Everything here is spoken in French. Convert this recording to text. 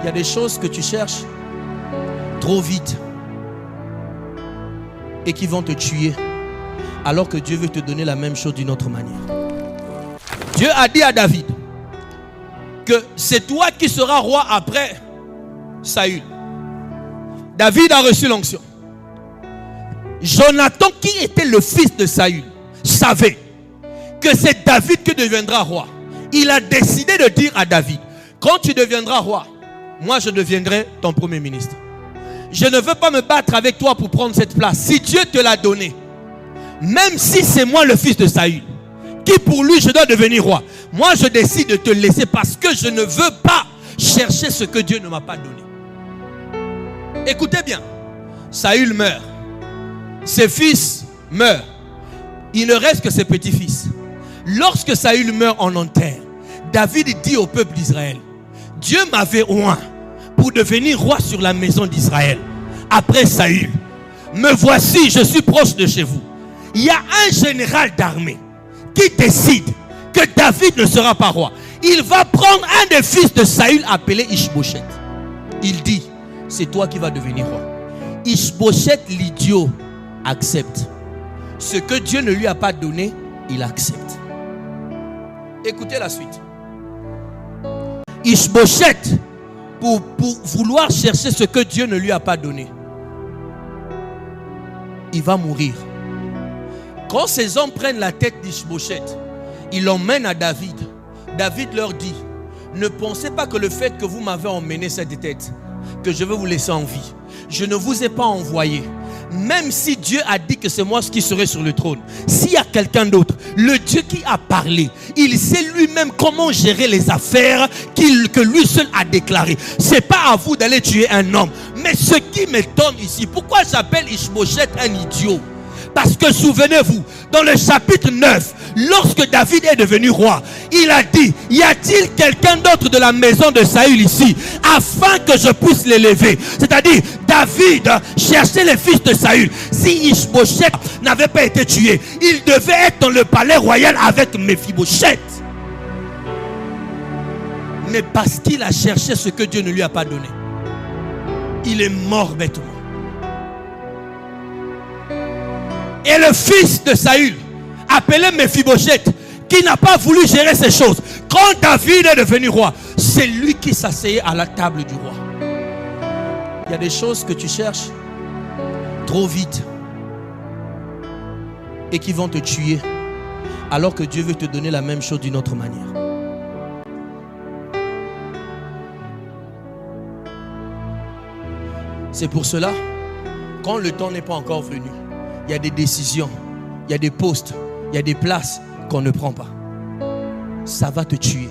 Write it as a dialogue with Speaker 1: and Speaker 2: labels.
Speaker 1: Il y a des choses que tu cherches trop vite et qui vont te tuer, alors que Dieu veut te donner la même chose d'une autre manière. Dieu a dit à David que c'est toi qui seras roi après Saül. David a reçu l'onction. Jonathan, qui était le fils de Saül, savait que c'est David qui deviendra roi. Il a décidé de dire à David: quand tu deviendras roi, moi je deviendrai ton premier ministre. Je ne veux pas me battre avec toi pour prendre cette place. Si Dieu te l'a donné, même si c'est moi le fils de Saül, qui pour lui je dois devenir roi, moi je décide de te laisser parce que je ne veux pas chercher ce que Dieu ne m'a pas donné. Écoutez bien, Saül meurt, ses fils meurent, il ne reste que ses petits-fils. Lorsque Saül meurt, on enterre. David dit au peuple d'Israël: Dieu m'avait oint pour devenir roi sur la maison d'Israël après Saül. Me voici, je suis proche de chez vous. Il y a un général d'armée qui décide que David ne sera pas roi. Il va prendre un des fils de Saül appelé Ishbosheth. Il dit: c'est toi qui vas devenir roi. Ishbosheth, l'idiot, accepte. Ce que Dieu ne lui a pas donné, il accepte. Écoutez la suite. Ishbosheth, pour vouloir chercher ce que Dieu ne lui a pas donné, il va mourir. Quand ces hommes prennent la tête d'Ishbosheth, ils l'emmènent à David. David leur dit: ne pensez pas que le fait que vous m'avez emmené cette tête, que je veux vous laisser en vie. Je ne vous ai pas envoyé. Même si Dieu a dit que c'est moi qui serai sur le trône, s'il y a quelqu'un d'autre, le Dieu qui a parlé, il sait lui-même comment gérer les affaires que lui seul a déclaré. C'est pas à vous d'aller tuer un homme. Mais ce qui m'étonne ici, pourquoi j'appelle Ishbosheth un idiot? Parce que souvenez-vous, dans le chapitre 9, lorsque David est devenu roi, il a dit: y a-t-il quelqu'un d'autre de la maison de Saül ici, afin que je puisse l'élever? C'est-à-dire, David cherchait les fils de Saül. Si Ishbosheth n'avait pas été tué, il devait être dans le palais royal avec Mephibosheth. Mais parce qu'il a cherché ce que Dieu ne lui a pas donné, il est mort bêtement. Et le fils de Saül, appelé Mephibosheth, qui n'a pas voulu gérer ces choses, quand David est devenu roi, c'est lui qui s'asseyait à la table du roi. Il y a des choses que tu cherches trop vite et qui vont te tuer, alors que Dieu veut te donner la même chose d'une autre manière. C'est pour cela, quand le temps n'est pas encore venu, il y a des décisions, il y a des postes, il y a des places qu'on ne prend pas. Ça va te tuer.